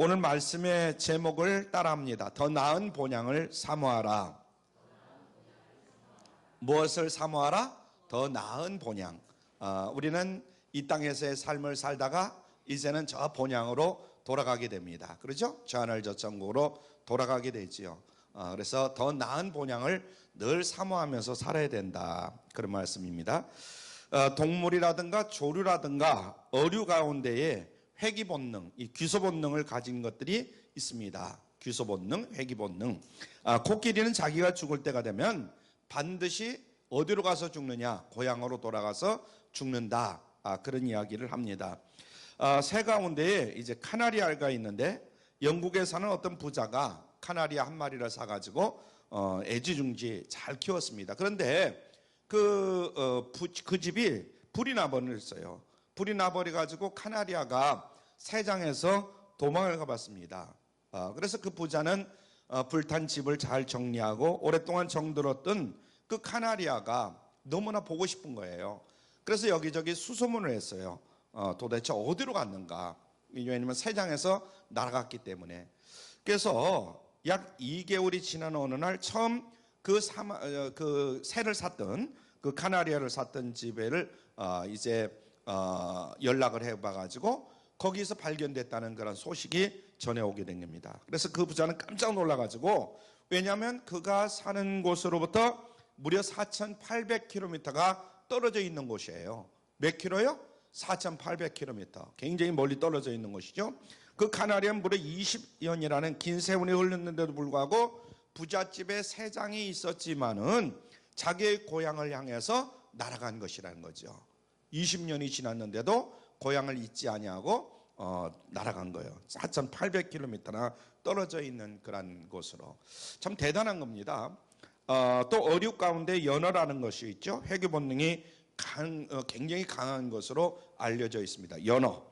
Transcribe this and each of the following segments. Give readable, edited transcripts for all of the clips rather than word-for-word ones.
오늘 말씀의 제목을 따라합니다. 더 나은 본향을 사모하라. 무엇을 사모하라? 더 나은 본향. 우리는 이 땅에서의 삶을 살다가 이제는 저 본향으로 돌아가게 됩니다. 그렇죠? 저 하늘 저 천국으로 돌아가게 되지요. 그래서 더 나은 본향을 늘 사모하면서 살아야 된다, 그런 말씀입니다. 동물이라든가 조류라든가 어류 가운데에 회귀 본능, 이 귀소 본능을 가진 것들이 있습니다. 귀소 본능, 회귀 본능. 코끼리는 자기가 죽을 때가 되면 반드시 어디로 가서 죽느냐? 고향으로 돌아가서 죽는다. 그런 이야기를 합니다. 새 가운데에 이제 카나리아가 있는데, 영국에 사는 어떤 부자가 카나리아 한 마리를 사가지고 애지중지 잘 키웠습니다. 그런데 그 집이 불이 나버렸어요. 불이 나버려가지고 카나리아가 새장에서 도망을 가봤습니다. 그래서 그 부자는 불탄 집을 잘 정리하고 오랫동안 정들었던 그 카나리아가 너무나 보고 싶은 거예요. 그래서 여기저기 수소문을 했어요. 도대체 어디로 갔는가? 왜냐하면 새장에서 날아갔기 때문에. 그래서 약 2개월이 지난 어느 날 처음 그 새를 샀던, 그 카나리아를 샀던 집에를 연락을 해봐가지고 거기서 발견됐다는 그런 소식이 전해오게 된 겁니다. 그래서 그 부자는 깜짝 놀라가지고, 왜냐하면 그가 사는 곳으로부터 무려 4,800km가 떨어져 있는 곳이에요. 몇 킬로요? 4,800km. 굉장히 멀리 떨어져 있는 곳이죠. 그 카나리아는 무려 20년이라는 긴 세월이 흘렀는데도 불구하고 부잣집에 새장이 있었지만은 자기의 고향을 향해서 날아간 것이라는 거죠. 20년이 지났는데도 고향을 잊지 아니하고 날아간 거예요. 4,800km나 떨어져 있는 그런 곳으로. 참 대단한 겁니다. 또 어류 가운데 연어라는 것이 있죠. 회귀 본능이 굉장히 강한 것으로 알려져 있습니다. 연어.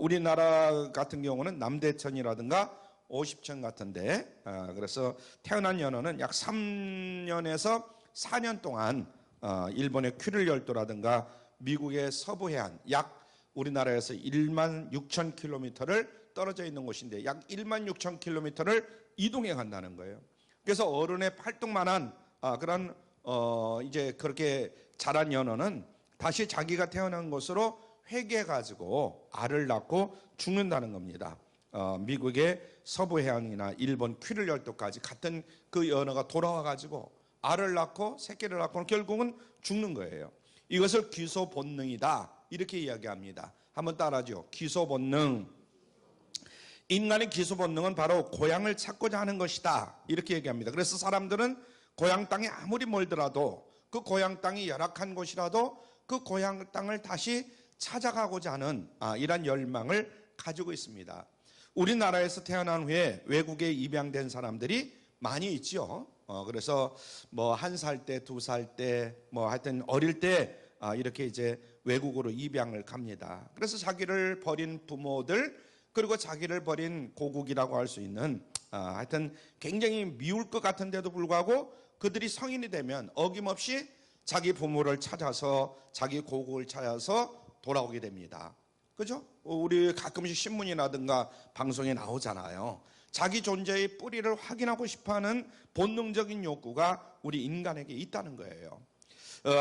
우리나라 같은 경우는 남대천이라든가 50천 같은데, 그래서 태어난 연어는 약 3년에서 4년 동안 일본의 큐릴 열도라든가 미국의 서부 해안, 약 우리나라에서 1만 6천 킬로미터를 떨어져 있는 곳인데 약 1만 6천 킬로미터를 이동해 간다는 거예요. 그래서 어른의 팔뚝만한 그런 이제 그렇게 자란 연어는 다시 자기가 태어난 곳으로 회귀해 가지고 알을 낳고 죽는다는 겁니다. 미국의 서부 해안이나 일본 큐릴 열도까지 같은 그 연어가 돌아와 가지고 알을 낳고 새끼를 낳고는 결국은 죽는 거예요. 이것을 귀소 본능이다, 이렇게 이야기합니다. 한번 따라하죠. 귀소 본능. 인간의 귀소 본능은 바로 고향을 찾고자 하는 것이다, 이렇게 얘기합니다. 그래서 사람들은 고향 땅이 아무리 멀더라도, 그 고향 땅이 열악한 곳이라도 그 고향 땅을 다시 찾아가고자 하는 이런 열망을 가지고 있습니다. 우리나라에서 태어난 후에 외국에 입양된 사람들이 많이 있죠. 그래서 뭐 1살 때, 2살 때, 뭐 하여튼 어릴 때 이렇게 이제 외국으로 입양을 갑니다. 그래서 자기를 버린 부모들, 그리고 자기를 버린 고국이라고 할 수 있는 하여튼 굉장히 미울 것 같은데도 불구하고 그들이 성인이 되면 어김없이 자기 부모를 찾아서, 자기 고국을 찾아서 돌아오게 됩니다. 그죠? 우리 가끔씩 신문이라든가 방송에 나오잖아요. 자기 존재의 뿌리를 확인하고 싶어하는 본능적인 욕구가 우리 인간에게 있다는 거예요.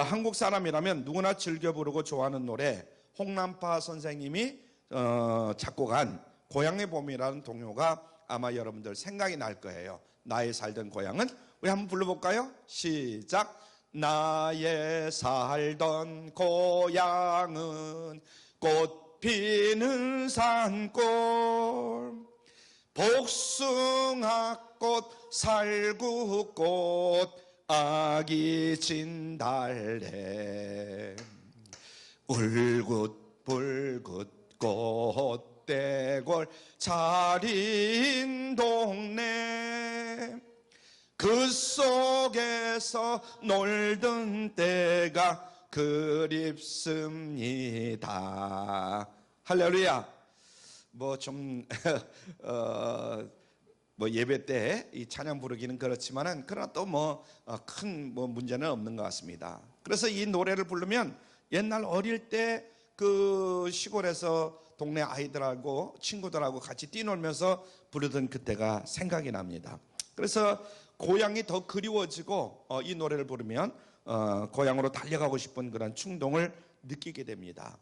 한국 사람이라면 누구나 즐겨 부르고 좋아하는 노래, 홍남파 선생님이 작곡한 고향의 봄이라는 동요가 아마 여러분들 생각이 날 거예요. 나의 살던 고향은. 우리 한번 불러볼까요? 시작. 나의 살던 고향은 꽃 피는 산골, 복숭아꽃, 살구꽃, 아기 진달래, 울긋불긋 꽃대골 차린 동네, 그 속에서 놀던 때가 그립습니다. 할렐루야. 뭐 좀 뭐 예배 때 이 찬양 부르기는 그렇지만은 그러나 또 뭐 큰 문제는 없는 것 같습니다. 그래서 이 노래를 부르면 옛날 어릴 때 그 시골에서 동네 아이들하고 친구들하고 같이 뛰놀면서 부르던 그때가 생각이 납니다. 그래서 고향이 더 그리워지고 이 노래를 부르면 고향으로 달려가고 싶은 그런 충동을 느끼게 됩니다.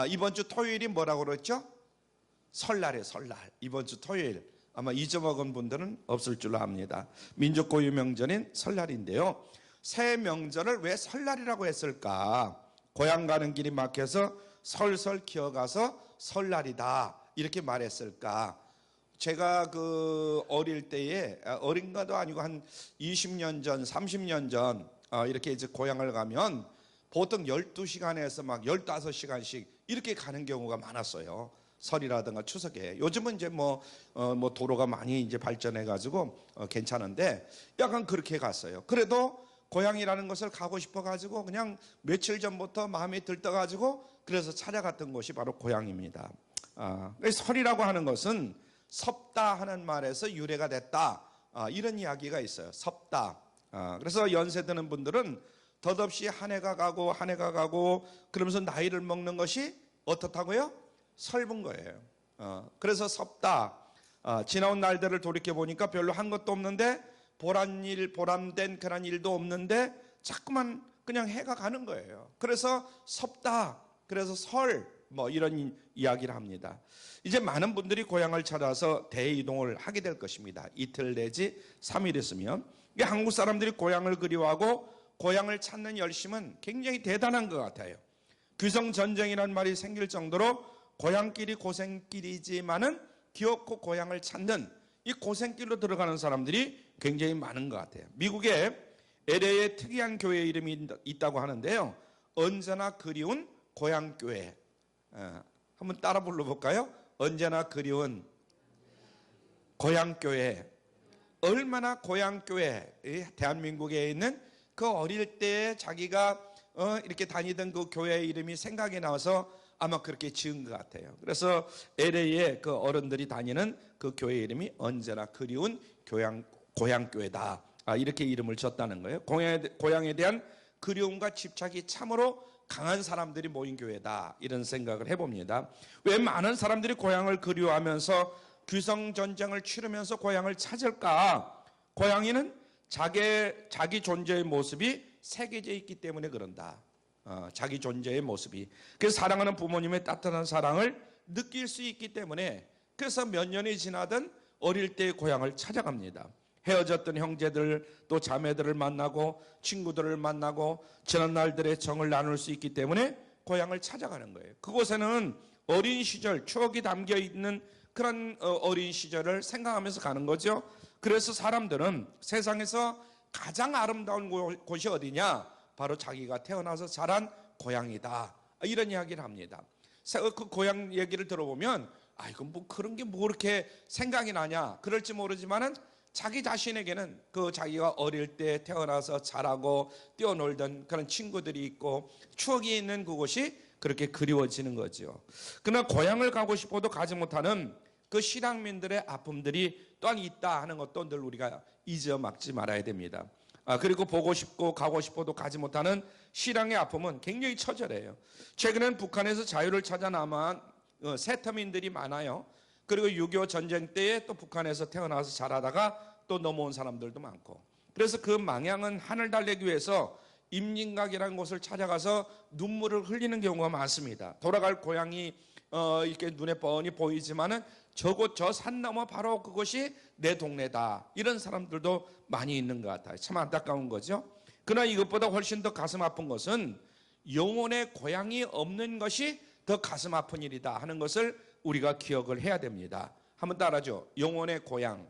이번 주 토요일이 뭐라고 그랬죠? 설날이에요. 설날. 이번 주 토요일 아마 잊어먹은 분들은 없을 줄로 압니다. 민족 고유 명절인 설날인데요. 새 명절을 왜 설날이라고 했을까? 고향 가는 길이 막혀서 설설 기어가서 설날이다 이렇게 말했을까? 제가 그 어릴 때에 어린가도 아니고 한 20년 전, 30년 전 이렇게 이제 고향을 가면 보통 12시간에서 막 15시간씩 이렇게 가는 경우가 많았어요. 설이라든가 추석에. 요즘은 이제 뭐 도로가 많이 이제 발전해 가지고 괜찮은데 약간 그렇게 갔어요. 그래도 고향이라는 것을 가고 싶어 가지고 그냥 며칠 전부터 마음에 들떠 가지고 그래서 찾아갔던 곳이 바로 고향입니다. 설이라고 하는 것은 섭다 하는 말에서 유래가 됐다. 이런 이야기가 있어요. 섭다. 그래서 연세 드는 분들은 덧없이 한 해가 가고 한 해가 가고 그러면서 나이를 먹는 것이 어떻다고요? 설분 거예요. 그래서 섭다. 지나온 날들을 돌이켜 보니까 별로 한 것도 없는데 보람된 그런 일도 없는데 자꾸만 그냥 해가 가는 거예요. 그래서 섭다. 그래서 설 이런 이야기를 합니다. 이제 많은 분들이 고향을 찾아서 대이동을 하게 될 것입니다. 이틀 내지 3일 있으면. 한국 사람들이 고향을 그리워하고 고향을 찾는 열심은 굉장히 대단한 것 같아요. 귀성전쟁이라는 말이 생길 정도로 고향길이 고생길이지만은 기어코 고향을 찾는 이 고생길로 들어가는 사람들이 굉장히 많은 것 같아요. 미국에 LA에 특이한 교회 이름이 있다고 하는데요. 언제나 그리운 고향교회. 한번 따라 불러볼까요? 언제나 그리운 고향교회. 얼마나 고향교회, 대한민국에 있는 그 어릴 때 자기가 이렇게 다니던 그 교회 이름이 생각이 나서 아마 그렇게 지은 것 같아요. 그래서 LA에 그 어른들이 다니는 그 교회 이름이 언제나 그리운 고향교회다. 이렇게 이름을 줬다는 거예요. 고향에 대한 그리움과 집착이 참으로 강한 사람들이 모인 교회다. 이런 생각을 해봅니다. 왜 많은 사람들이 고향을 그리워하면서 귀성전쟁을 치르면서 고향을 찾을까? 고향에는 자기 존재의 모습이 새겨져 있기 때문에 그런다. 자기 존재의 모습이. 그래서 사랑하는 부모님의 따뜻한 사랑을 느낄 수 있기 때문에 그래서 몇 년이 지나든 어릴 때의 고향을 찾아갑니다. 헤어졌던 형제들 또 자매들을 만나고 친구들을 만나고 지난 날들의 정을 나눌 수 있기 때문에 고향을 찾아가는 거예요. 그곳에는 어린 시절 추억이 담겨 있는 그런 어린 시절을 생각하면서 가는 거죠. 그래서 사람들은 세상에서 가장 아름다운 곳이 어디냐? 바로 자기가 태어나서 자란 고향이다. 이런 이야기를 합니다. 그 고향 얘기를 들어보면 이건 뭐 그런 게 뭐 그렇게 생각이 나냐? 그럴지 모르지만은 자기 자신에게는 그 자기가 어릴 때 태어나서 자라고 뛰어놀던 그런 친구들이 있고 추억이 있는 그곳이 그렇게 그리워지는 거죠. 그러나 고향을 가고 싶어도 가지 못하는 그 실향민들의 아픔들이 또한 있다 하는 것도 늘 우리가 잊어먹지 말아야 됩니다. 그리고 보고 싶고 가고 싶어도 가지 못하는 실향의 아픔은 굉장히 처절해요. 최근엔 북한에서 자유를 찾아 남한 세터민들이 많아요. 그리고 6.25 전쟁 때에 또 북한에서 태어나서 자라다가 또 넘어온 사람들도 많고, 그래서 그 망향은 하늘 달래기 위해서 임진각이라는 곳을 찾아가서 눈물을 흘리는 경우가 많습니다. 돌아갈 고향이 이렇게 눈에 뻔히 보이지만은 저곳 저 산 너머 바로 그것이 내 동네다, 이런 사람들도 많이 있는 것 같아요. 참 안타까운 거죠. 그러나 이것보다 훨씬 더 가슴 아픈 것은 영혼의 고향이 없는 것이 더 가슴 아픈 일이다 하는 것을 우리가 기억을 해야 됩니다. 한번 따라하죠. 영혼의 고향.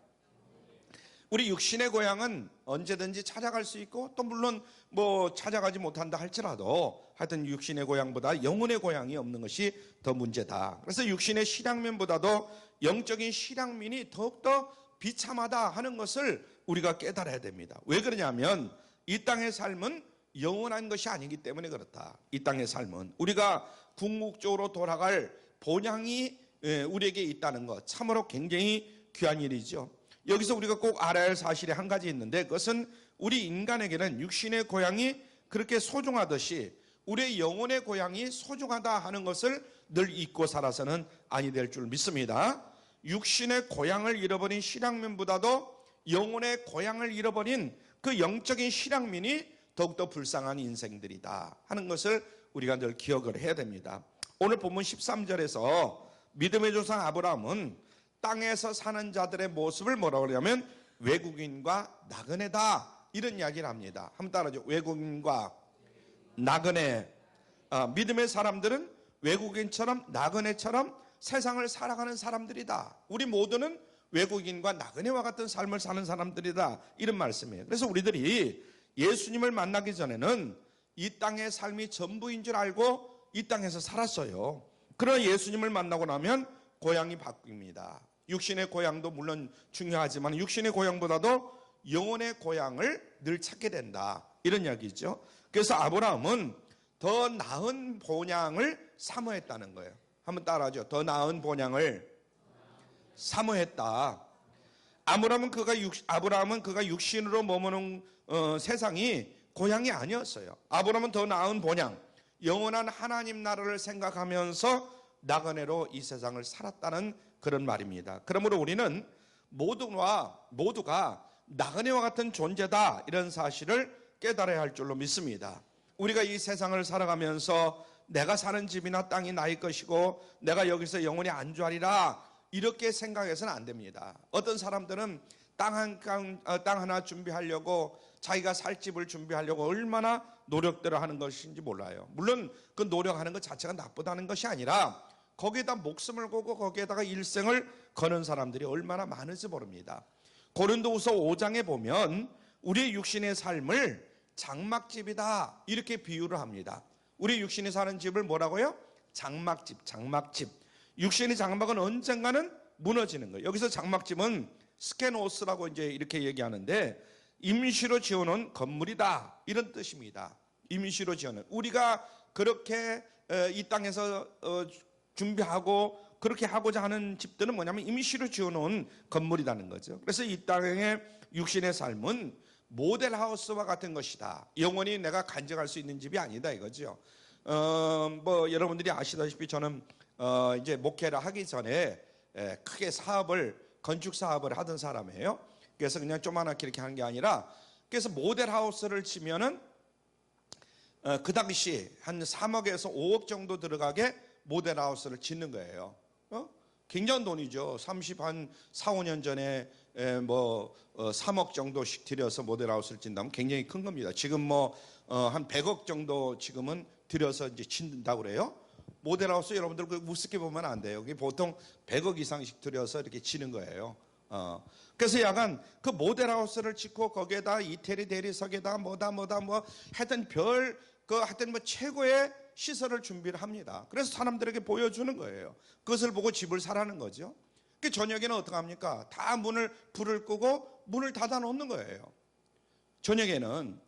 우리 육신의 고향은 언제든지 찾아갈 수 있고 또 물론 뭐 찾아가지 못한다 할지라도 하여튼 육신의 고향보다 영혼의 고향이 없는 것이 더 문제다. 그래서 육신의 실향민보다도 영적인 실향민이 더욱더 비참하다 하는 것을 우리가 깨달아야 됩니다. 왜 그러냐면 이 땅의 삶은 영원한 것이 아니기 때문에 그렇다. 이 땅의 삶은 우리가 궁극적으로 돌아갈 본향이 우리에게 있다는 것, 참으로 굉장히 귀한 일이죠. 여기서 우리가 꼭 알아야 할 사실이 한 가지 있는데, 그것은 우리 인간에게는 육신의 고향이 그렇게 소중하듯이 우리의 영혼의 고향이 소중하다 하는 것을 늘 잊고 살아서는 아니 될 줄 믿습니다. 육신의 고향을 잃어버린 실향민보다도 영혼의 고향을 잃어버린 그 영적인 실향민이 더욱더 불쌍한 인생들이다 하는 것을 우리가 늘 기억을 해야 됩니다. 오늘 본문 13절에서 믿음의 조상 아브라함은 땅에서 사는 자들의 모습을 뭐라고 하냐면 외국인과 나그네다 이런 이야기를 합니다. 한번 따라하죠. 외국인과 나그네. 믿음의 사람들은 외국인처럼 나그네처럼 세상을 살아가는 사람들이다. 우리 모두는 외국인과 나그네와 같은 삶을 사는 사람들이다. 이런 말씀이에요. 그래서 우리들이 예수님을 만나기 전에는 이 땅의 삶이 전부인 줄 알고 이 땅에서 살았어요. 그러나 예수님을 만나고 나면 고향이 바뀝니다. 육신의 고향도 물론 중요하지만 육신의 고향보다도 영혼의 고향을 늘 찾게 된다. 이런 이야기죠. 그래서 아브라함은 더 나은 본향을 사모했다는 거예요. 한번 따라하죠. 더 나은 본향을 사모했다. 아브라함은 그가 육신으로 머무는 세상이 고향이 아니었어요. 아브라함은 더 나은 본향, 영원한 하나님 나라를 생각하면서 나그네로 이 세상을 살았다는 그런 말입니다. 그러므로 우리는 모두가 나그네와 같은 존재다 이런 사실을 깨달아야 할 줄로 믿습니다. 우리가 이 세상을 살아가면서 내가 사는 집이나 땅이 나의 것이고 내가 여기서 영원히 안주하리라 이렇게 생각해서는 안 됩니다. 어떤 사람들은 땅 하나 준비하려고 자기가 살 집을 준비하려고 얼마나 노력들을 하는 것인지 몰라요. 물론 그 노력하는 것 자체가 나쁘다는 것이 아니라 거기에다 목숨을 걸고 거기에다가 일생을 거는 사람들이 얼마나 많은지 모릅니다. 고린도후서 5장에 보면 우리의 육신의 삶을 장막집이다 이렇게 비유를 합니다. 우리 육신이 사는 집을 뭐라고요? 장막집. 육신의 장막은 언젠가는 무너지는 거예요. 여기서 장막집은 스케노스라고 이제 이렇게 얘기하는데 임시로 지어놓은 건물이다 이런 뜻입니다. 임시로 지어놓은 우리가 그렇게 이 땅에서 준비하고 그렇게 하고자 하는 집들은 뭐냐면 임시로 지어놓은 건물이라는 거죠. 그래서 이 땅의 육신의 삶은 모델하우스와 같은 것이다. 영원히 내가 간직할 수 있는 집이 아니다 이거죠. 여러분들이 아시다시피 저는 이제 목회를 하기 전에 크게 건축 사업을 하던 사람이에요. 그래서 그냥 조그맣게 이렇게 하는 게 아니라 그래서 모델하우스를 치면은 그 당시 한 3억에서 5억 정도 들어가게 모델하우스를 짓는 거예요. 굉장한 돈이죠. 4, 5년 전에 3억 정도씩 들여서 모델하우스를 짓는다면 굉장히 큰 겁니다. 지금 한 100억 정도 지금은 들여서 이제 짓는다고 그래요. 모델하우스 여러분들 우습게 보면 안 돼요. 보통 100억 이상씩 들여서 이렇게 짓는 거예요. 그래서 약간 그 모델하우스를 짓고 거기에다 이태리 대리석에다 하여튼 하여튼 최고의 시설을 준비를 합니다. 그래서 사람들에게 보여주는 거예요. 그것을 보고 집을 사라는 거죠. 그 저녁에는 어떻게 합니까? 다 불을 끄고 문을 닫아 놓는 거예요. 저녁에는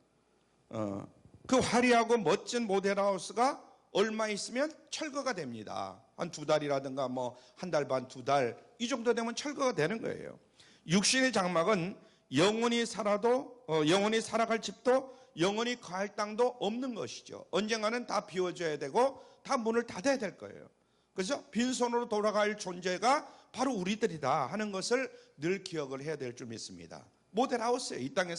그 화려하고 멋진 모델하우스가 얼마 있으면 철거가 됩니다. 한 2달이라든가 한 달 반, 2달 이 정도 되면 철거가 되는 거예요. 육신의 장막은 영원히 살아갈 집도 영원히 거할 땅도 없는 것이죠. 언젠가는 다 비워져야 되고 다 문을 닫아야 될 거예요. 그래서 빈손으로 돌아갈 존재가 바로 우리들이다 하는 것을 늘 기억을 해야 될 줄 믿습니다. 모델하우스예요. 이 땅에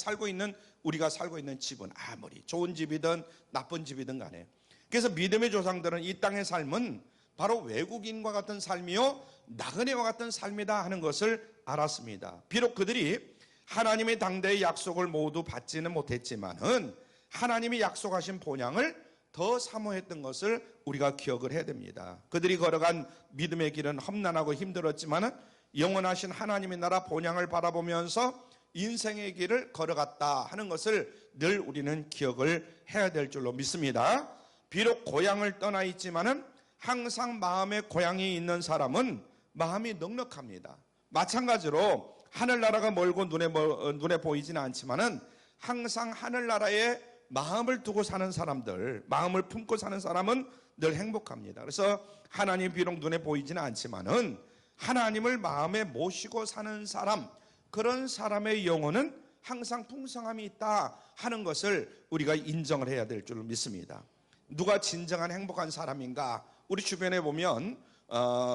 우리가 살고 있는 집은 아무리 좋은 집이든 나쁜 집이든 간에. 그래서 믿음의 조상들은 이 땅의 삶은 바로 외국인과 같은 삶이요 나그네와 같은 삶이다 하는 것을 알았습니다. 비록 그들이 하나님의 당대의 약속을 모두 받지는 못했지만은 하나님이 약속하신 본향을 더 사모했던 것을 우리가 기억을 해야 됩니다. 그들이 걸어간 믿음의 길은 험난하고 힘들었지만은 영원하신 하나님의 나라 본향을 바라보면서 인생의 길을 걸어갔다 하는 것을 늘 우리는 기억을 해야 될 줄로 믿습니다. 비록 고향을 떠나 있지만은 항상 마음에 고향이 있는 사람은 마음이 넉넉합니다. 마찬가지로 하늘나라가 멀고 눈에 보이지는 않지만은 항상 하늘나라에 마음을 두고 사는 사람들, 마음을 품고 사는 사람은 늘 행복합니다. 그래서 하나님 비록 눈에 보이지는 않지만은 하나님을 마음에 모시고 사는 사람, 그런 사람의 영혼은 항상 풍성함이 있다 하는 것을 우리가 인정을 해야 될 줄 믿습니다. 누가 진정한 행복한 사람인가? 우리 주변에 보면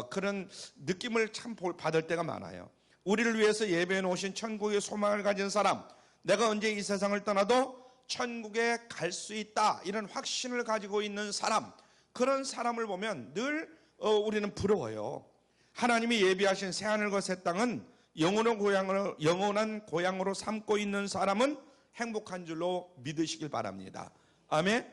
그런 느낌을 참 받을 때가 많아요. 우리를 위해서 예배해 놓으신 천국의 소망을 가진 사람, 내가 언제 이 세상을 떠나도 천국에 갈 수 있다, 이런 확신을 가지고 있는 사람, 그런 사람을 보면 늘 우리는 부러워요. 하나님이 예비하신 새하늘과 새 땅은 영원한 고향으로 삼고 있는 사람은 행복한 줄로 믿으시길 바랍니다. 아멘.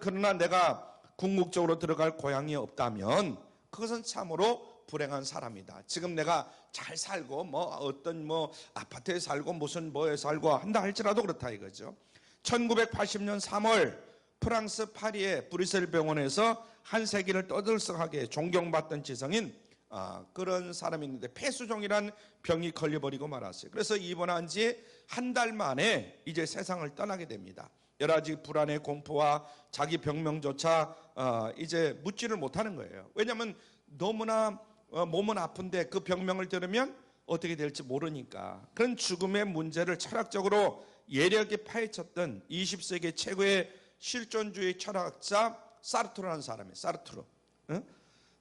그러나 내가 궁극적으로 들어갈 고향이 없다면 그것은 참으로 불행한 사람이다. 지금 내가 잘 살고 어떤 아파트에 살고 무슨 뭐에 살고 한다 할지라도 그렇다 이거죠. 1980년 3월 프랑스 파리의 브뤼셀 병원에서 한 세기를 떠들썩하게 존경받던 지성인 그런 사람이 있는데 폐수종이란 병이 걸려버리고 말았어요. 그래서 입원한 지 한 달 만에 이제 세상을 떠나게 됩니다. 여러 가지 불안의 공포와 자기 병명조차 이제 묻지를 못하는 거예요. 왜냐하면 너무나 몸은 아픈데 그 병명을 들으면 어떻게 될지 모르니까. 그런 죽음의 문제를 철학적으로 예리하게 파헤쳤던 20세기 최고의 실존주의 철학자 사르트르라는 사람이에요. 사르트르.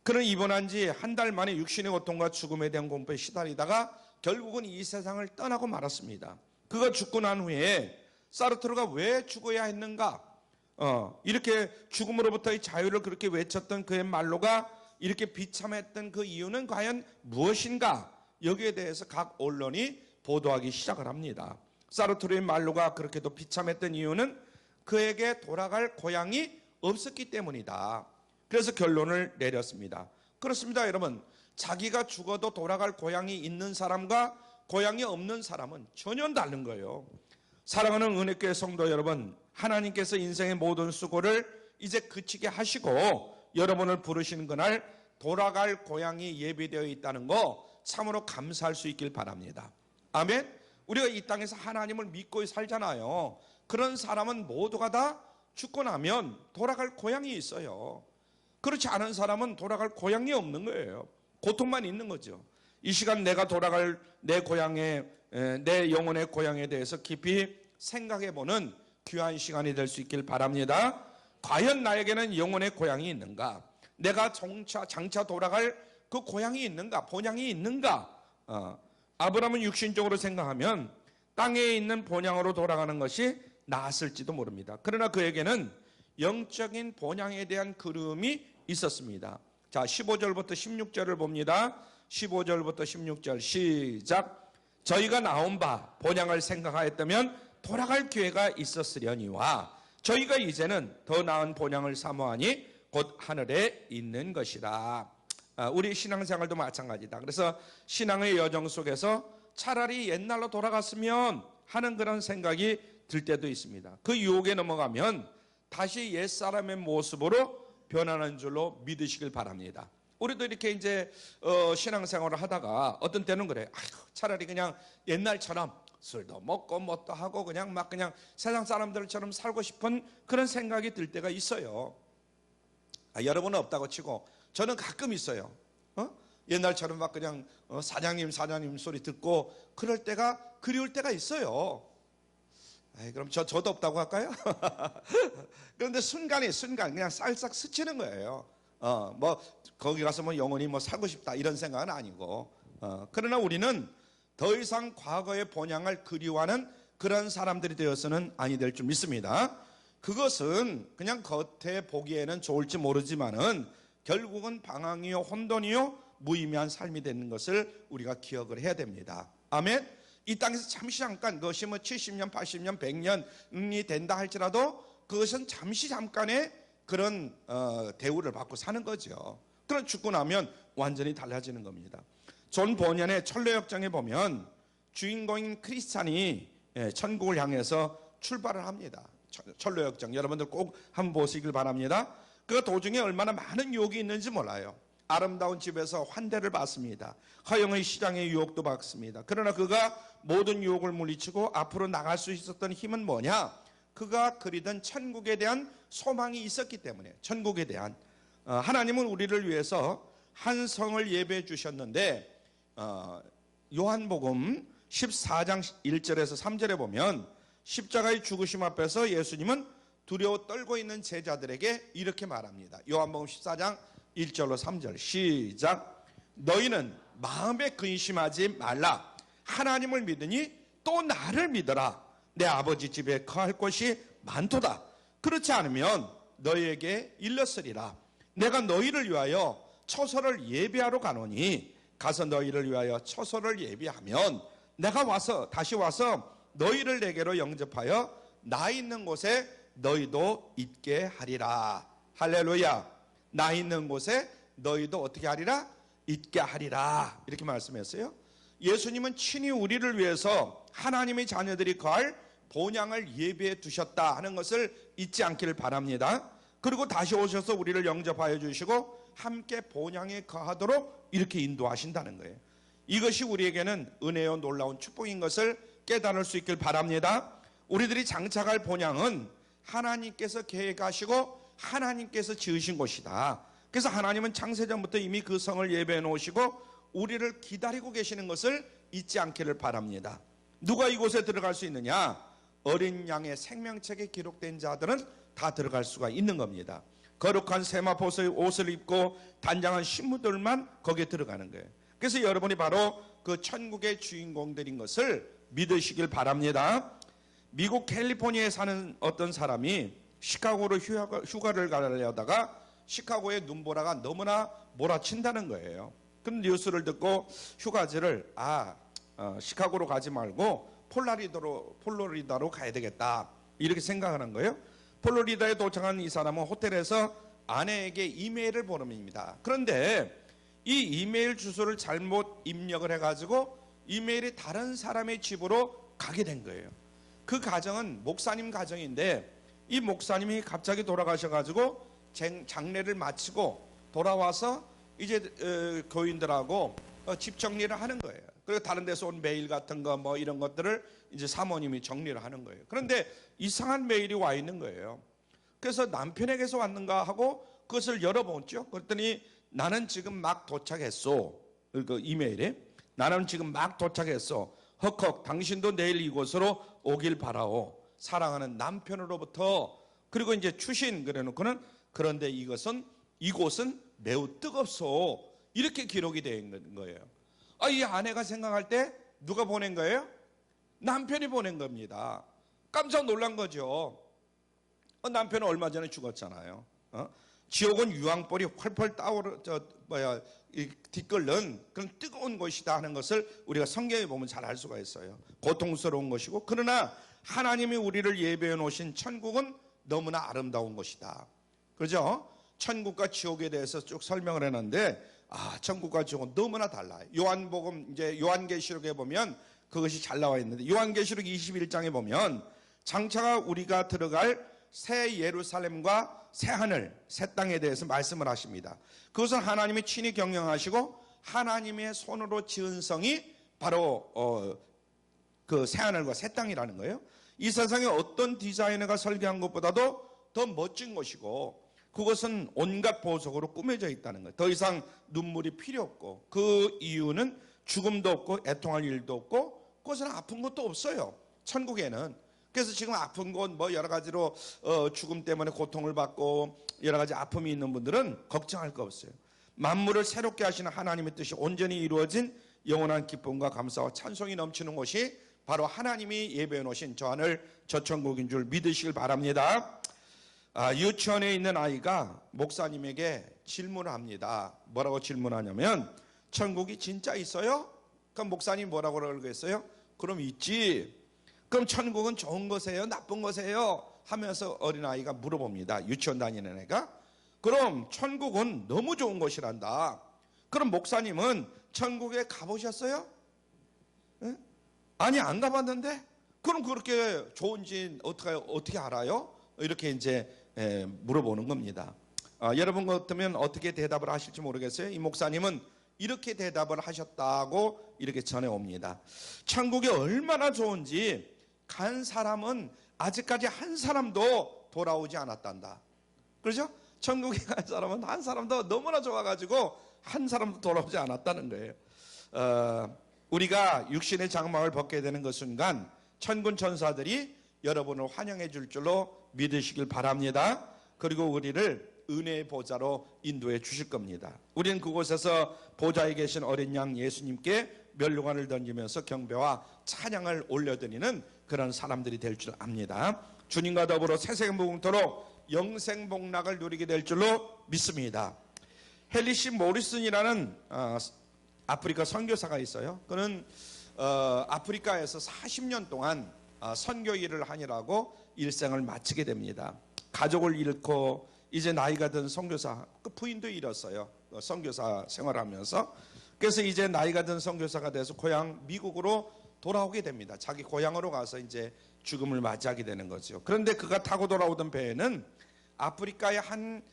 그는 입원한 지 한 달 만에 육신의 고통과 죽음에 대한 공포에 시달리다가 결국은 이 세상을 떠나고 말았습니다. 그가 죽고 난 후에 사르트르가 왜 죽어야 했는가? 이렇게 죽음으로부터의 자유를 그렇게 외쳤던 그의 말로가 이렇게 비참했던 그 이유는 과연 무엇인가? 여기에 대해서 각 언론이 보도하기 시작을 합니다. 사르트르의 말로가 그렇게도 비참했던 이유는 그에게 돌아갈 고향이 없었기 때문이다. 그래서 결론을 내렸습니다. 그렇습니다, 여러분. 자기가 죽어도 돌아갈 고향이 있는 사람과 고향이 없는 사람은 전혀 다른 거예요. 사랑하는 은혜교회 성도 여러분, 하나님께서 인생의 모든 수고를 이제 그치게 하시고 여러분을 부르시는 그날 돌아갈 고향이 예비되어 있다는 거 참으로 감사할 수 있길 바랍니다. 아멘. 우리가 이 땅에서 하나님을 믿고 살잖아요. 그런 사람은 모두가 다 죽고 나면 돌아갈 고향이 있어요. 그렇지 않은 사람은 돌아갈 고향이 없는 거예요. 고통만 있는 거죠. 이 시간 내가 돌아갈 내 고향에, 내 영혼의 고향에 대해서 깊이 생각해보는 귀한 시간이 될 수 있길 바랍니다. 과연 나에게는 영혼의 고향이 있는가? 내가 장차 돌아갈 그 고향이 있는가? 본향이 있는가? 아브라함은 육신적으로 생각하면 땅에 있는 본향으로 돌아가는 것이 나았을지도 모릅니다. 그러나 그에게는 영적인 본향에 대한 그리움이 있었습니다. 자, 15절부터 16절을 봅니다. 15절부터 16절 시작. 저희가 나온 바 본향을 생각하였다면 돌아갈 기회가 있었으려니와 저희가 이제는 더 나은 본향을 사모하니 곧 하늘에 있는 것이라. 우리 신앙생활도 마찬가지다. 그래서 신앙의 여정 속에서 차라리 옛날로 돌아갔으면 하는 그런 생각이 들 때도 있습니다. 그 유혹에 넘어가면 다시 옛사람의 모습으로 변하는 줄로 믿으시길 바랍니다. 우리도 이렇게 이제 신앙생활을 하다가 어떤 때는 그래. 차라리 그냥 옛날처럼 술도 먹고 뭣도 하고 그냥 세상 사람들처럼 살고 싶은 그런 생각이 들 때가 있어요. 여러분은 없다고 치고 저는 가끔 있어요. 옛날처럼 그냥 사장님 소리 듣고 그럴 때가 그리울 때가 있어요. 그럼 저도 없다고 할까요? 그런데 순간 그냥 쌀싹 스치는 거예요. 거기 가서 영원히 살고 싶다 이런 생각은 아니고, 그러나 우리는 더 이상 과거의 본향을 그리워하는 그런 사람들이 되어서는 아니 될 줄 믿습니다. 그것은 그냥 겉에 보기에는 좋을지 모르지만은 결국은 방황이요 혼돈이요 무의미한 삶이 되는 것을 우리가 기억을 해야 됩니다. 아멘. 이 땅에서 잠시 잠깐, 그것이 70년, 80년, 100년이 된다 할지라도 그것은 잠시 잠깐의 그런 대우를 받고 사는 거죠. 그럼 죽고 나면 완전히 달라지는 겁니다. 존 버년의 철로역정에 보면 주인공인 크리스찬이 천국을 향해서 출발을 합니다. 철로역정 여러분들 꼭 한번 보시길 바랍니다. 그 도중에 얼마나 많은 유혹이 있는지 몰라요. 아름다운 집에서 환대를 받습니다. 허영의 시장의 유혹도 받습니다. 그러나 그가 모든 유혹을 물리치고 앞으로 나갈 수 있었던 힘은 뭐냐? 그가 그리던 천국에 대한 소망이 있었기 때문에. 천국에 대한 하나님은 우리를 위해서 한 성을 예배해 주셨는데 요한복음 14장 1절에서 3절에 보면 십자가의 죽으심 앞에서 예수님은 두려워 떨고 있는 제자들에게 이렇게 말합니다. 요한복음 14장 1절로 3절 시작. 너희는 마음에 근심하지 말라. 하나님을 믿으니 또 나를 믿어라. 내 아버지 집에 거할 곳이 많도다. 그렇지 않으면 너희에게 일렀으리라. 내가 너희를 위하여 처소를 예비하러 가노니 가서 너희를 위하여 처소를 예비하면 내가 다시 와서 너희를 내게로 영접하여 나 있는 곳에 너희도 있게 하리라. 할렐루야. 나 있는 곳에 너희도 어떻게 하리라? 있게 하리라. 이렇게 말씀했어요. 예수님은 친히 우리를 위해서 하나님의 자녀들이 거할 본향을 예비해 두셨다 하는 것을 잊지 않기를 바랍니다. 그리고 다시 오셔서 우리를 영접하여 주시고 함께 본향에 거하도록 이렇게 인도하신다는 거예요. 이것이 우리에게는 은혜요 놀라운 축복인 것을 깨달을 수 있길 바랍니다. 우리들이 장착할 본향은 하나님께서 계획하시고 하나님께서 지으신 곳이다. 그래서 하나님은 창세전부터 이미 그 성을 예배해 놓으시고 우리를 기다리고 계시는 것을 잊지 않기를 바랍니다. 누가 이곳에 들어갈 수 있느냐? 어린 양의 생명책에 기록된 자들은 다 들어갈 수가 있는 겁니다. 거룩한 세마포의 옷을 입고 단장한 신부들만 거기에 들어가는 거예요. 그래서 여러분이 바로 그 천국의 주인공들인 것을 믿으시길 바랍니다. 미국 캘리포니아에 사는 어떤 사람이 시카고로 휴가를 가려다가 시카고의 눈보라가 너무나 몰아친다는 거예요. 그런 뉴스를 듣고 휴가지를 시카고로 가지 말고 플로리다로 가야 되겠다 이렇게 생각하는 거예요. 플로리다에 도착한 이 사람은 호텔에서 아내에게 이메일을 보냅니다. 그런데 이 이메일 주소를 잘못 입력을 해가지고 이메일이 다른 사람의 집으로 가게 된 거예요. 그 가정은 목사님 가정인데 이 목사님이 갑자기 돌아가셔가지고 장례를 마치고 돌아와서 이제 교인들하고 집 정리를 하는 거예요. 그리고 다른 데서 온 메일 같은 거 뭐 이런 것들을 이제 사모님이 정리를 하는 거예요. 그런데 이상한 메일이 와 있는 거예요. 그래서 남편에게서 왔는가 하고 그것을 열어보죠. 그랬더니 나는 지금 막 도착했어. 그 이메일에 나는 지금 막 도착했어. 헉헉 당신도 내일 이곳으로 오길 바라오. 사랑하는 남편으로부터. 그리고 이제 추신 그래놓고는 그런데 이곳은 매우 뜨겁소. 이렇게 기록이 되어 있는 거예요. 이 아내가 생각할 때 누가 보낸 거예요? 남편이 보낸 겁니다. 깜짝 놀란 거죠. 남편은 얼마 전에 죽었잖아요. 지옥은 유황불이 펄펄 뒤끓는 그런 뜨거운 곳이다 하는 것을 우리가 성경에 보면 잘 알 수가 있어요. 고통스러운 것이고, 그러나 하나님이 우리를 예배해 놓으신 천국은 너무나 아름다운 것이다. 그렇죠? 천국과 지옥에 대해서 쭉 설명을 해놨는데 천국과 지옥은 너무나 달라요. 요한복음 이제 요한계시록에 보면 그것이 잘 나와 있는데 요한계시록 21장에 보면 장차가 우리가 들어갈 새 예루살렘과 새 하늘, 새 땅에 대해서 말씀을 하십니다. 그것은 하나님이 친히 경영하시고 하나님의 손으로 지은 성이 바로 그 새 하늘과 새 땅이라는 거예요. 이 세상에 어떤 디자이너가 설계한 것보다도 더 멋진 것이고 그것은 온갖 보석으로 꾸며져 있다는 거예요. 더 이상 눈물이 필요 없고 그 이유는 죽음도 없고 애통할 일도 없고 그것은 아픈 것도 없어요. 천국에는. 그래서 지금 아픈 것 뭐 여러 가지로 죽음 때문에 고통을 받고 여러 가지 아픔이 있는 분들은 걱정할 거 없어요. 만물을 새롭게 하시는 하나님의 뜻이 온전히 이루어진 영원한 기쁨과 감사와 찬송이 넘치는 곳이 바로 하나님이 예배해 놓으신 저 하늘 저 천국인 줄 믿으시길 바랍니다. 유치원에 있는 아이가 목사님에게 질문을 합니다. 뭐라고 질문하냐면 천국이 진짜 있어요? 그럼 목사님 뭐라고 그러겠어요? 그럼 있지. 그럼 천국은 좋은 것이에요? 나쁜 것이에요? 하면서 어린아이가 물어봅니다. 유치원 다니는 애가. 그럼 천국은 너무 좋은 것이란다. 그럼 목사님은 천국에 가보셨어요? 네? 아니 안 가봤는데? 그럼 그렇게 좋은지 어떻게 알아요? 이렇게 이제 물어보는 겁니다. 여러분 같으면 어떻게 대답을 하실지 모르겠어요. 이 목사님은 이렇게 대답을 하셨다고 이렇게 전해옵니다. 천국이 얼마나 좋은지 간 사람은 아직까지 한 사람도 돌아오지 않았단다. 그렇죠? 천국에 간 사람은 한 사람도 너무나 좋아가지고 한 사람도 돌아오지 않았다는 거예요. 우리가 육신의 장막을 벗게 되는 그 순간 천군 천사들이 여러분을 환영해 줄 줄로 믿으시길 바랍니다. 그리고 우리를 은혜의 보좌로 인도해 주실 겁니다. 우리는 그곳에서 보좌에 계신 어린 양 예수님께 멸류관을 던지면서 경배와 찬양을 올려드리는 그런 사람들이 될 줄 압니다. 주님과 더불어 새생무궁토록 영생복락을 누리게 될 줄로 믿습니다. 헨리 모리슨이라는 아프리카 선교사가 있어요. 그는 아프리카에서 40년 동안 선교 일을 하느라고 일생을 마치게 됩니다. 가족을 잃고 이제 나이가 든 선교사, 그 부인도 잃었어요. 선교사 생활하면서. 그래서 이제 나이가 든 선교사가 돼서 고향 미국으로 돌아오게 됩니다. 자기 고향으로 가서 이제 죽음을 맞이하게 되는 거죠. 그런데 그가 타고 돌아오던 배에는 아프리카의 한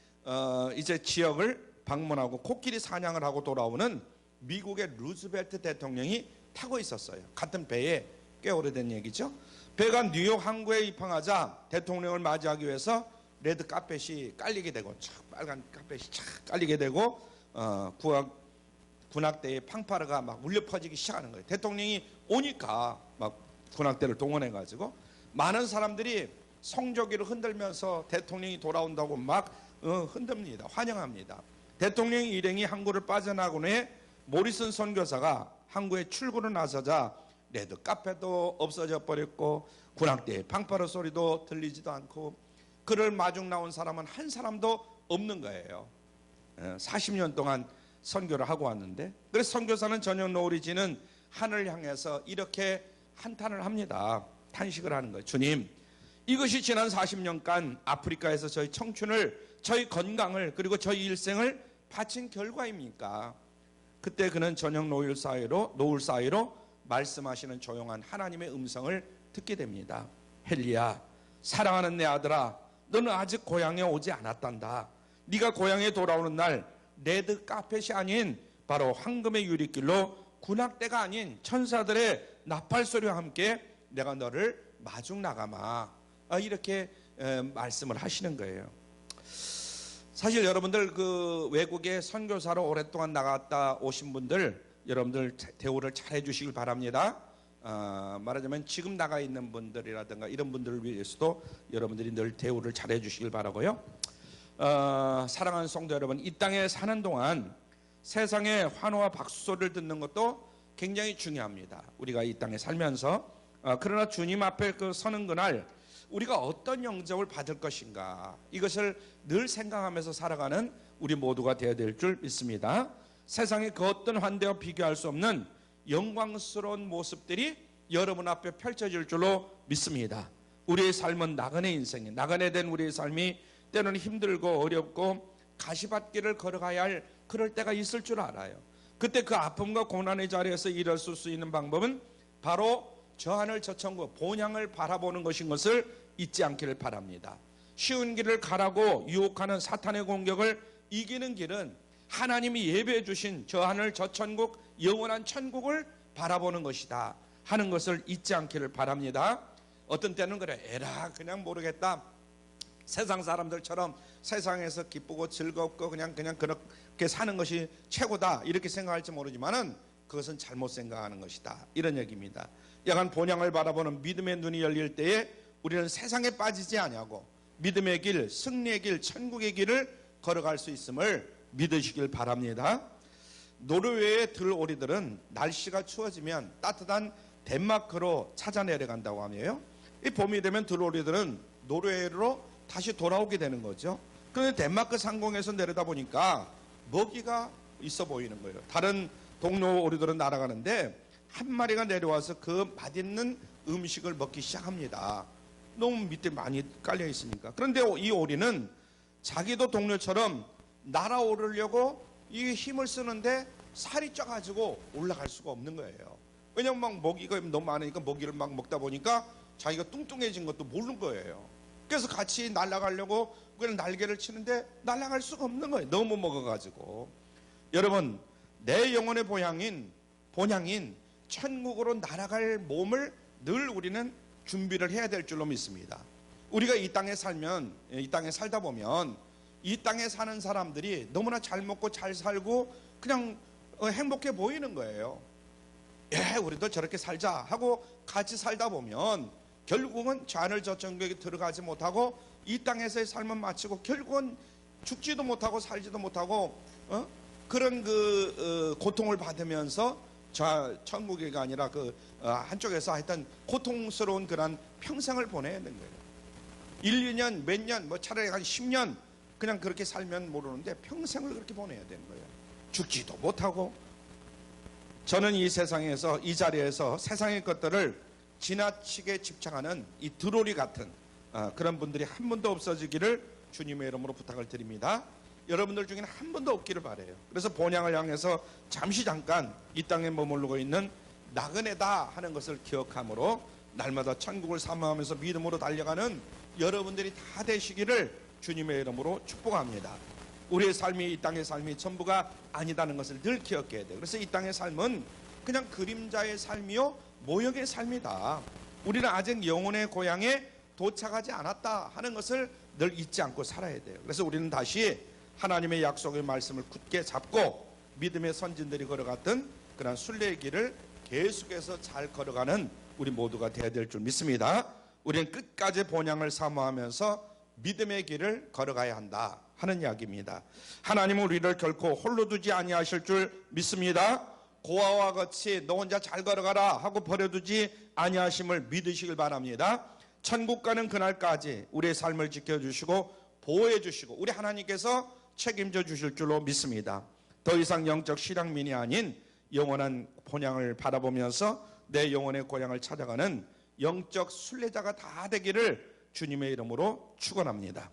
이제 지역을 방문하고 코끼리 사냥을 하고 돌아오는 미국의 루즈벨트 대통령이 타고 있었어요. 같은 배에. 꽤 오래된 얘기죠. 배가 뉴욕 항구에 입항하자 대통령을 맞이하기 위해서 레드 카펫이 깔리게 되고 빨간 카펫이 착 깔리게 되고 군악대의 팡파르가 막 울려 퍼지기 시작하는 거예요. 대통령이 오니까 막 군악대를 동원해 가지고 많은 사람들이 성조기를 흔들면서 대통령이 돌아온다고 막 흔듭니다. 환영합니다. 대통령 일행이 항구를 빠져나간 후에 모리슨 선교사가 항구에 출구를 나서자 레드 카펫도 없어져 버렸고 군악대의 팡파르 소리도 들리지도 않고 그를 마중 나온 사람은 한 사람도 없는 거예요. 40년 동안 선교를 하고 왔는데, 그래서 선교사는 저녁 노을이 지는 하늘 향해서 이렇게 한탄을 합니다. 탄식을 하는 거예요. 주님, 이것이 지난 40년간 아프리카에서 저희 청춘을, 저희 건강을, 그리고 저희 일생을 바친 결과입니까? 그때 그는 저녁 노을 사이로 말씀하시는 조용한 하나님의 음성을 듣게 됩니다. 헨리야, 사랑하는 내 아들아, 너는 아직 고향에 오지 않았단다. 네가 고향에 돌아오는 날 레드 카펫이 아닌 바로 황금의 유리길로 군악대가 아닌 천사들의 나팔 소리와 함께 내가 너를 마중 나가마. 이렇게 말씀을 하시는 거예요. 사실 여러분들 그 외국에 선교사로 오랫동안 나갔다 오신 분들, 여러분들 대우를 잘 해주시길 바랍니다. 말하자면 지금 나가 있는 분들이라든가 이런 분들을 위해서도 여러분들이 늘 대우를 잘 해주시길 바라고요. 사랑하는 성도 여러분, 이 땅에 사는 동안 세상의 환호와 박수 소리를 듣는 것도 굉장히 중요합니다. 우리가 이 땅에 살면서 그러나 주님 앞에 서는 그날 우리가 어떤 영접을 받을 것인가, 이것을 늘 생각하면서 살아가는 우리 모두가 되어야 될 줄 믿습니다. 세상의 그 어떤 환대와 비교할 수 없는 영광스러운 모습들이 여러분 앞에 펼쳐질 줄로 믿습니다. 우리의 삶은 나그네 인생이, 나그네 된 우리의 삶이 때로는 힘들고 어렵고 가시밭길을 걸어가야 할 그럴 때가 있을 줄 알아요. 그때 그 아픔과 고난의 자리에서 일어설 수 있는 방법은 바로 저 하늘 저 천국 본향을 바라보는 것인 것을 잊지 않기를 바랍니다. 쉬운 길을 가라고 유혹하는 사탄의 공격을 이기는 길은 하나님이 예배해 주신 저 하늘 저 천국, 영원한 천국을 바라보는 것이다 하는 것을 잊지 않기를 바랍니다. 어떤 때는 그래, 에라 그냥 모르겠다, 세상 사람들처럼 세상에서 기쁘고 즐겁고 그냥 그렇게 사는 것이 최고다 이렇게 생각할지 모르지만은 그것은 잘못 생각하는 것이다, 이런 얘기입니다. 약간 본향을 바라보는 믿음의 눈이 열릴 때에 우리는 세상에 빠지지 아니하고 믿음의 길, 승리의 길, 천국의 길을 걸어갈 수 있음을 믿으시길 바랍니다. 노르웨이의 들오리들은 날씨가 추워지면 따뜻한 덴마크로 찾아 내려간다고 하네요. 이 봄이 되면 들오리들은 노르웨이로 다시 돌아오게 되는 거죠. 그런데 덴마크 상공에서 내려다 보니까 먹이가 있어 보이는 거예요. 다른 동료 오리들은 날아가는데 한 마리가 내려와서 그 맛있는 음식을 먹기 시작합니다. 너무 밑에 많이 깔려 있으니까. 그런데 이 오리는 자기도 동료처럼 날아오르려고 이 힘을 쓰는데 살이 쪄가지고 올라갈 수가 없는 거예요. 왜냐면 막 먹이가 너무 많으니까 먹이를 막 먹다 보니까 자기가 뚱뚱해진 것도 모르는 거예요. 그래서 같이 날아가려고 그냥 날개를 치는데 날아갈 수가 없는 거예요. 너무 먹어가지고. 여러분, 내 영혼의 본향인 천국으로 날아갈 몸을 늘 우리는 준비를 해야 될 줄로 믿습니다. 우리가 이 땅에 살다 보면 이 땅에 사는 사람들이 너무나 잘 먹고 잘 살고 그냥 행복해 보이는 거예요. 우리도 저렇게 살자 하고 같이 살다 보면 결국은 저 하늘 저 천국에 들어가지 못하고 이 땅에서의 삶은 마치고 결국은 죽지도 못하고 살지도 못하고 그런 고통을 받으면서 천국이가 아니라 한쪽에서 하여튼 고통스러운 그런 평생을 보내야 되는 거예요. 1, 2년, 몇 년, 차라리 한 10년 그냥 그렇게 살면 모르는데 평생을 그렇게 보내야 되는 거예요. 죽지도 못하고. 저는 이 세상에서, 이 자리에서 세상의 것들을 지나치게 집착하는 이 드로리 같은 그런 분들이 한 분도 없어지기를 주님의 이름으로 부탁을 드립니다. 여러분들 중에는 한 분도 없기를 바라요. 그래서 본향을 향해서 잠깐 이 땅에 머무르고 있는 나그네다 하는 것을 기억함으로 날마다 천국을 사모하면서 믿음으로 달려가는 여러분들이 다 되시기를 주님의 이름으로 축복합니다. 우리의 삶이, 이 땅의 삶이 전부가 아니다는 것을 늘 기억해야 돼요. 그래서 이 땅의 삶은 그냥 그림자의 삶이요 모형의 삶이다. 우리는 아직 영혼의 고향에 도착하지 않았다 하는 것을 늘 잊지 않고 살아야 돼요. 그래서 우리는 다시 하나님의 약속의 말씀을 굳게 잡고 믿음의 선진들이 걸어갔던 그런 순례의 길을 계속해서 잘 걸어가는 우리 모두가 되어야 될 줄 믿습니다. 우리는 끝까지 본향을 사모하면서 믿음의 길을 걸어가야 한다 하는 이야기입니다. 하나님은 우리를 결코 홀로 두지 아니하실 줄 믿습니다. 고아와 같이 너 혼자 잘 걸어가라 하고 버려두지 아니하심을 믿으시길 바랍니다. 천국 가는 그날까지 우리의 삶을 지켜주시고 보호해 주시고 우리 하나님께서 책임져 주실 줄로 믿습니다. 더 이상 영적 실향민이 아닌 영원한 본향을 바라보면서 내 영혼의 고향을 찾아가는 영적 순례자가 다 되기를 주님의 이름으로 축원합니다.